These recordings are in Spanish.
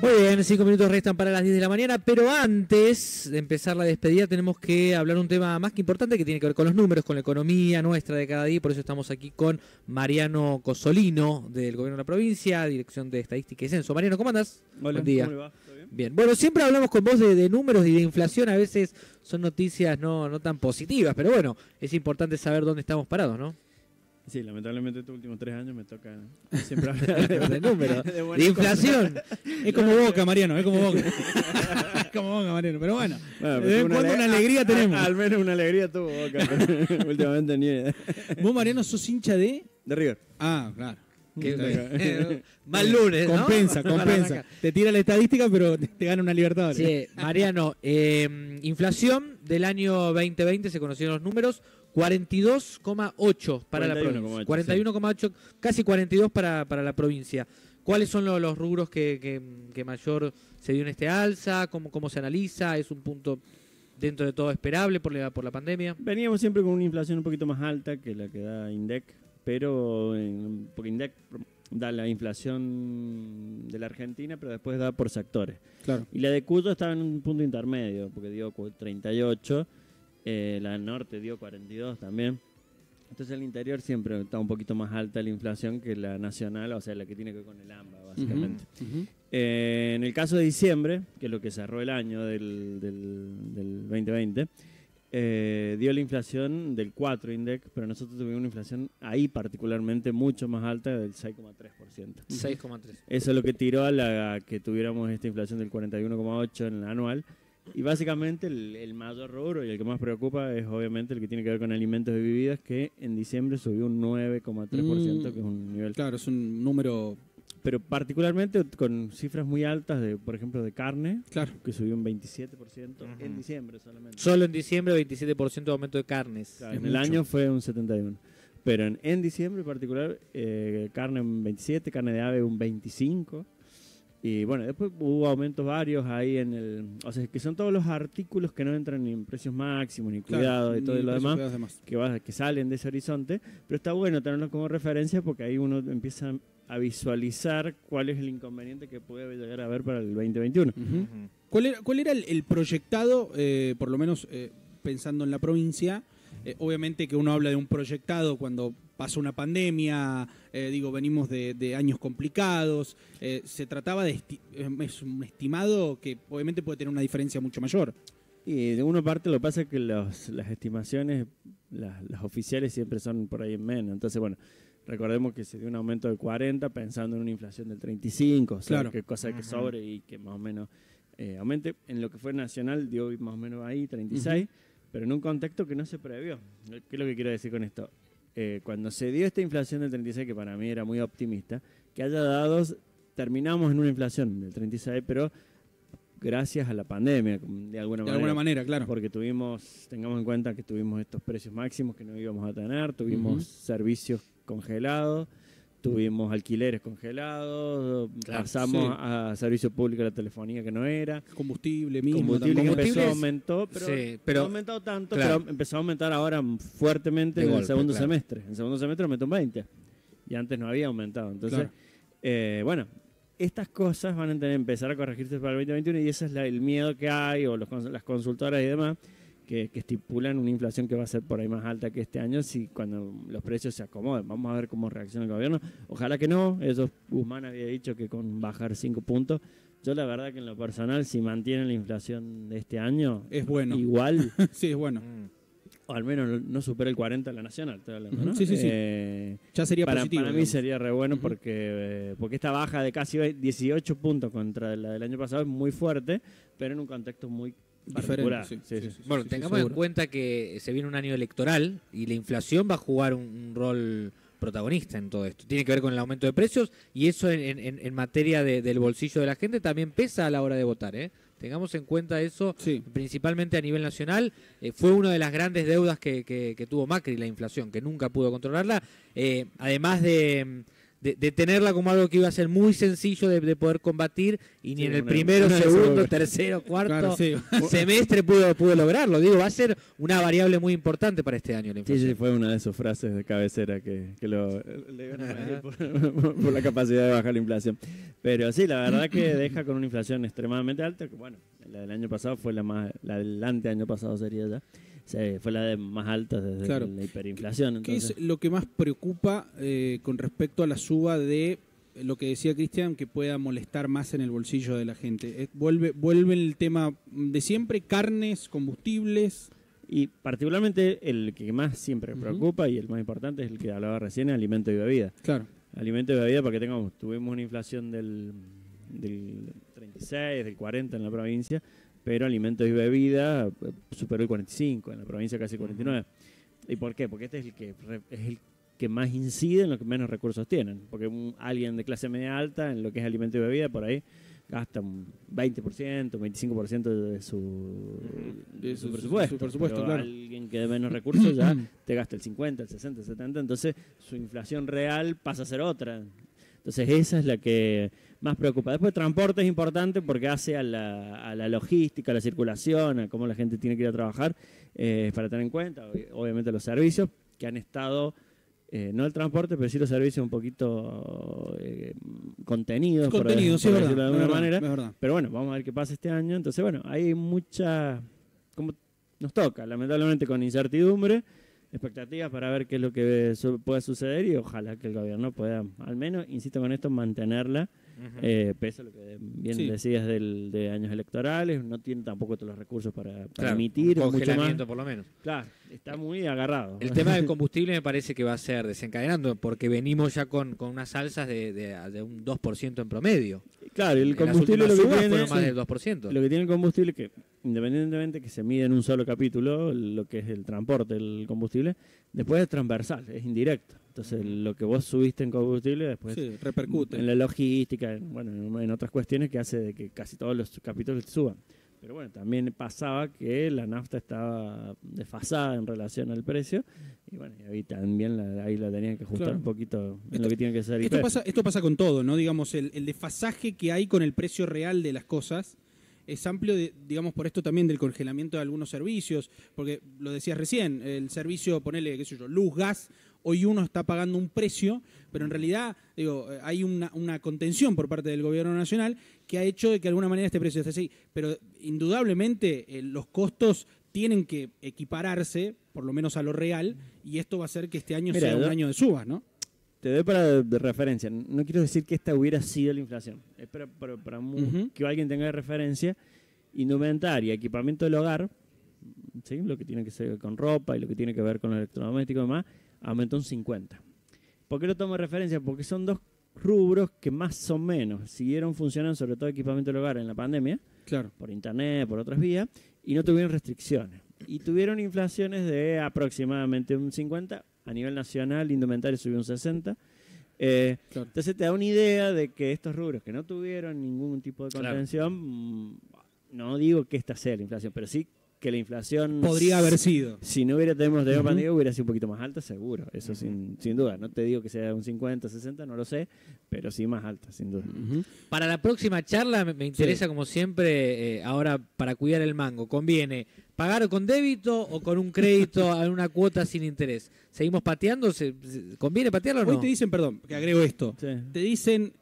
Muy bien, 5 minutos restan para las 10 de la mañana, pero antes de empezar la despedida tenemos que hablar un tema más que importante que tiene que ver con los números, con la economía nuestra de cada día, por eso estamos aquí con Mariano Cosolino del Gobierno de la Provincia, Dirección de Estadística y Censo. Mariano, ¿cómo andás? Hola, buen día. ¿Cómo le va? ¿Todo bien? Bien, bueno, siempre hablamos con vos de números y de inflación, a veces son noticias no tan positivas, pero bueno, es importante saber dónde estamos parados, ¿no? Sí, lamentablemente estos últimos 3 años me toca siempre hablar de números, de inflación. Es como Boca, Mariano, es como Boca. Es como Boca, Mariano, pero bueno, de vez en cuando una alegría tenemos. Al menos una alegría tuvo Boca, pero últimamente ni idea. ¿Vos, Mariano, sos hincha de...? De River. Ah, claro. Mal lunes, ¿no? Compensa. Te tira la estadística, pero te gana una Libertadores. Sí, Mariano, inflación del año 2020, se conocieron los números, 42,8 para la provincia. 41,8, sí. Casi 42 para la provincia. ¿Cuáles son los rubros que mayor se dio en este alza? ¿Cómo se analiza? ¿Es un punto dentro de todo esperable por la pandemia? Veníamos siempre con una inflación un poquito más alta que la que da INDEC, pero porque INDEC da la inflación de la Argentina, pero después da por sectores. Claro. Y la de Cuyo estaba en un punto intermedio, porque dio 38, la del norte dio 42 también. Entonces el interior siempre está un poquito más alta la inflación que la nacional, o sea, la que tiene que ver con el AMBA, básicamente. En el caso de diciembre, que es lo que cerró el año del 2020, dio la inflación del 4 INDEC, pero nosotros tuvimos una inflación ahí particularmente mucho más alta del 6,3%. 6,3%. Eso es lo que tiró a la que tuviéramos esta inflación del 41,8% en el anual. Y básicamente el mayor rubro y el que más preocupa es obviamente el que tiene que ver con alimentos y bebidas, que en diciembre subió un 9,3%, que es un nivel... Claro, es un número... Pero particularmente con cifras muy altas, por ejemplo, de carne, claro, que subió un 27% en diciembre solamente. Solo en diciembre 27% de aumento de carnes. Claro, en el año fue un 71%. Pero en diciembre en particular, carne un 27%, carne de ave un 25%. Y bueno, después hubo aumentos varios ahí o sea, que son todos los artículos que no entran ni en precios máximos, ni cuidados, y todo lo demás, que salen de ese horizonte. Pero está bueno tenerlos como referencia porque ahí uno empieza a visualizar cuál es el inconveniente que puede llegar a haber para el 2021. ¿Cuál era el proyectado, por lo menos pensando en la provincia? Obviamente que uno habla de un proyectado cuando pasó una pandemia, venimos de años complicados, se trataba es un estimado que obviamente puede tener una diferencia mucho mayor. Y de una parte lo que pasa es que las estimaciones, las oficiales siempre son por ahí en menos, entonces bueno, recordemos que se dio un aumento del 40 pensando en una inflación del 35, o sea, claro, que cosa que sobre y que más o menos aumente. En lo que fue nacional dio más o menos ahí 36, pero en un contexto que no se previó. ¿Qué es lo que quiero decir con esto? Cuando se dio esta inflación del 36, que para mí era muy optimista, que haya dado, terminamos en una inflación del 36, pero gracias a la pandemia, de alguna manera, claro. Porque tengamos en cuenta que tuvimos estos precios máximos que no íbamos a tener, tuvimos servicios congelados, tuvimos alquileres congelados, pasamos a servicio público de la telefonía que no era. Combustible mismo. Combustible que empezó, aumentó, pero no ha aumentado tanto, pero empezó a aumentar ahora fuertemente en el segundo semestre. En el segundo semestre aumentó un 20%, y antes no había aumentado. Entonces, bueno, estas cosas van a empezar a corregirse para el 2021 y ese es el miedo que hay, o las consultoras y demás, que estipulan una inflación que va a ser por ahí más alta que este año cuando los precios se acomoden. Vamos a ver cómo reacciona el gobierno. Ojalá que no. Guzmán había dicho que con bajar 5 puntos. Yo la verdad que en lo personal, si mantienen la inflación de este año, es bueno. Igual. Sí, es bueno. O al menos no supera el 40 en la nacional, estoy hablando, ¿no? Sí. Ya sería positivo. Para mí sería re bueno porque esta baja de casi 18 puntos contra la del año pasado es muy fuerte, pero en un contexto muy diferente. Bueno, tengamos en cuenta que se viene un año electoral y la inflación va a jugar un rol protagonista en todo esto. Tiene que ver con el aumento de precios y eso en materia del bolsillo de la gente también pesa a la hora de votar, ¿eh? Tengamos en cuenta eso, principalmente a nivel nacional. Fue una de las grandes deudas que tuvo Macri, la inflación, que nunca pudo controlarla. Además de tenerla como algo que iba a ser muy sencillo de poder combatir y ni en el primero, segundo, tercero, cuarto semestre pudo lograrlo. Digo, va a ser una variable muy importante para este año la inflación. Sí, fue una de sus frases de cabecera que le iban a medir por la capacidad de bajar la inflación. Pero sí, la verdad que deja con una inflación extremadamente alta, que bueno, la del año pasado fue la del anteaño pasado sería ya. Fue la de más alta desde la hiperinflación. Entonces. ¿Qué es lo que más preocupa con respecto a la suba de lo que decía Cristian, que pueda molestar más en el bolsillo de la gente? Vuelve el tema de siempre, carnes, combustibles. Y particularmente el que más siempre preocupa y el más importante es el que hablaba recién, alimento y bebida. Claro. Alimento y bebida, porque tuvimos una inflación del 36, del 40 en la provincia, pero alimentos y bebida superó el 45, en la provincia casi 49. ¿Y por qué? Porque este es el que más incide en lo que menos recursos tienen. Porque alguien de clase media alta en lo que es alimento y bebida, por ahí gasta un 20%, 25% de su presupuesto. Pero claro. Alguien que de menos recursos ya te gasta el 50, el 60, el 70, entonces su inflación real pasa a ser otra. Entonces esa es la que más preocupa. Después transporte es importante porque hace a la logística, a la circulación, a cómo la gente tiene que ir a trabajar, para tener en cuenta, obviamente los servicios que han estado, no el transporte, pero sí los servicios un poquito contenidos, por decirlo de alguna manera. Pero bueno, vamos a ver qué pasa este año. Entonces bueno, hay mucha, como nos toca, lamentablemente con incertidumbre, expectativas para ver qué es lo que puede suceder y ojalá que el gobierno pueda, al menos, insisto con esto, mantenerla, pese a lo que bien decías de años electorales, no tiene tampoco todos los recursos para emitir. Un congelamiento por lo menos. Claro, está muy agarrado. El tema del combustible me parece que va a ser desencadenando, porque venimos ya con unas alzas de un 2% en promedio. Claro, el combustible lo que tiene fueron más del 2%. Lo que tiene el combustible, que independientemente que se mide en un solo capítulo, lo que es el transporte, el combustible, después es transversal, es indirecto. Entonces, lo que vos subiste en combustible después repercute en la logística, en otras cuestiones que hace de que casi todos los capítulos suban. Pero bueno, también pasaba que la nafta estaba desfasada en relación al precio y bueno, y ahí también ahí la tenían que ajustar un poquito en lo que tiene que ser. Esto pasa con todo, ¿no? Digamos, el desfasaje que hay con el precio real de las cosas es amplio, digamos, por esto también del congelamiento de algunos servicios, porque lo decías recién, el servicio, ponele, qué sé yo, luz, gas, hoy uno está pagando un precio, pero en realidad, hay una contención por parte del gobierno nacional que ha hecho de que de alguna manera este precio esté así. Pero indudablemente los costos tienen que equipararse, por lo menos a lo real, y esto va a hacer que este año sea un año de subas, ¿no? Te doy de referencia. No quiero decir que esta hubiera sido la inflación. Es para que alguien tenga de referencia. Indumentaria, equipamiento del hogar, ¿sí? Lo que tiene que ser con ropa y lo que tiene que ver con los electrodomésticos y demás, aumentó un 50%. ¿Por qué lo tomo de referencia? Porque son dos rubros que más o menos siguieron funcionando, sobre todo equipamiento del hogar en la pandemia, por internet, por otras vías, y no tuvieron restricciones. Y tuvieron inflaciones de aproximadamente un 50%. A nivel nacional, indumentario subió un 60%. Entonces te da una idea de que estos rubros que no tuvieron ningún tipo de contención, no digo que esta sea la inflación, pero sí que la inflación podría haber sido. Si no hubiera tenido pandemia, hubiera sido un poquito más alta, seguro. Eso sin duda. No te digo que sea un 50, 60, no lo sé, pero sí más alta, sin duda. Para la próxima charla me interesa, como siempre, ahora para cuidar el mango, ¿conviene pagar con débito o con un crédito a una cuota sin interés? ¿Seguimos pateando? ¿Conviene patearlo o no? Hoy te dicen, perdón, que agrego esto, te dicen,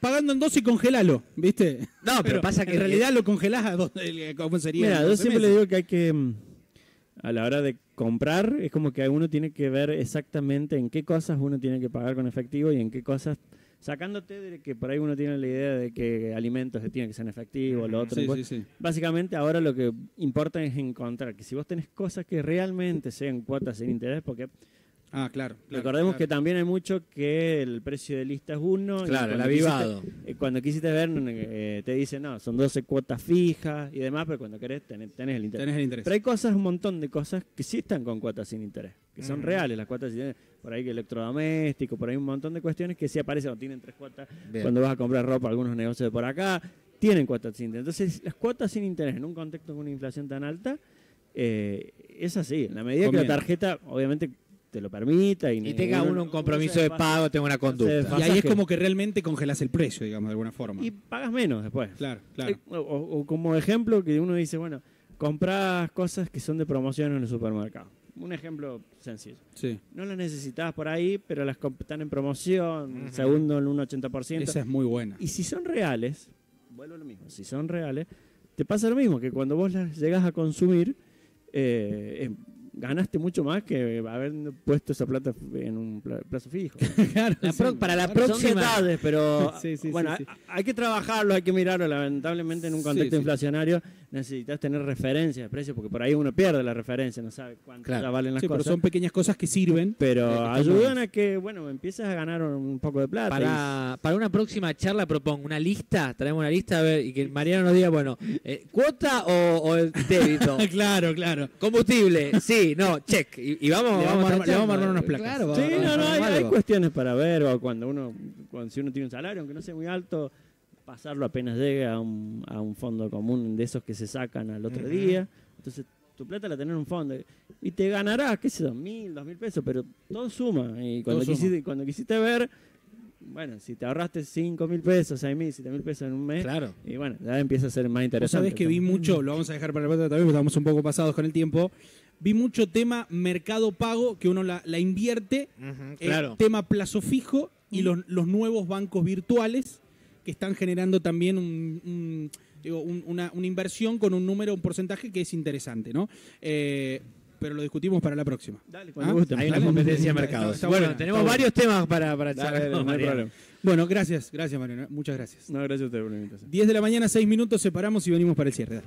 pagando en 2 y congelalo, ¿viste? No, pero pasa que en realidad lo congelás a 2, ¿cómo sería? Mira, yo siempre le digo que hay que, a la hora de comprar, es como que uno tiene que ver exactamente en qué cosas uno tiene que pagar con efectivo y en qué cosas, sacándote de que por ahí uno tiene la idea de que alimentos tienen que ser en efectivo, lo otro. Básicamente ahora lo que importa es encontrar que si vos tenés cosas que realmente sean cuotas sin interés, porque recordemos que también hay mucho que el precio de lista es 1. Claro, el avivado. Cuando quisiste ver, te dicen, no, son 12 cuotas fijas y demás, pero cuando querés tenés el interés. Pero hay cosas, un montón de cosas que sí están con cuotas sin interés, que son reales las cuotas sin interés. Por ahí que electrodoméstico, por ahí un montón de cuestiones que sí aparecen o tienen 3 cuotas. Bien. Cuando vas a comprar ropa, algunos negocios de por acá tienen cuotas sin interés. Entonces, las cuotas sin interés en un contexto con una inflación tan alta, es así. En la medida que la tarjeta, obviamente, te lo permita y tenga uno un compromiso de pago, tenga una conducta. Y ahí es como que realmente congelas el precio, digamos, de alguna forma. Y pagas menos después. Claro. O como ejemplo que uno dice, bueno, compras cosas que son de promoción en el supermercado. un ejemplo sencillo. Sí. No las necesitabas por ahí, pero las están en promoción, segundo en un 80%. Esa es muy buena. Y si son reales, vuelvo a lo mismo, si son reales, te pasa lo mismo, que cuando vos las llegás a consumir, ganaste mucho más que haber puesto esa plata en un plazo fijo. Claro, para la próxima. Son detalles, pero sí, bueno, hay que trabajarlo, hay que mirarlo. Lamentablemente en un contexto inflacionario necesitas tener referencia de precios, porque por ahí uno pierde la referencia, no sabe cuánto ya valen las cosas. Pero son pequeñas cosas que sirven. Pero ayudan a que, bueno, empieces a ganar un poco de plata. Para una próxima charla propongo una lista, traemos una lista, a ver, y que Mariano nos diga, bueno, ¿cuota o débito? Claro. Combustible, sí, no, check. Y vamos a armar unas placas. Claro, sí, hay cuestiones para ver, o si uno tiene un salario, aunque no sea muy alto, pasarlo apenas llegue a un fondo común de esos que se sacan al otro día. Entonces, tu plata la tenés en un fondo y te ganarás, qué sé yo, 1.000, 2.000 pesos, pero todo suma. Y cuando quisiste ver, bueno, si te ahorraste 5.000 pesos, 6.000, 7.000 pesos en un mes, claro, y bueno, ya empieza a ser más interesante. Sabés que vi mucho, lo vamos a dejar para la plata también, porque estamos un poco pasados con el tiempo. Vi mucho tema mercado pago, que uno la invierte, tema plazo fijo y los nuevos bancos virtuales que están generando también una inversión con un porcentaje que es interesante, ¿no? Pero lo discutimos para la próxima. Dale, cuando guste. Hay una competencia de mercados. Bueno, tenemos varios temas para charlar. No hay problema. Bueno, gracias Mariano. Muchas gracias. No, gracias a usted por la invitación. 10 de la mañana, 6 minutos, separamos y venimos para el cierre.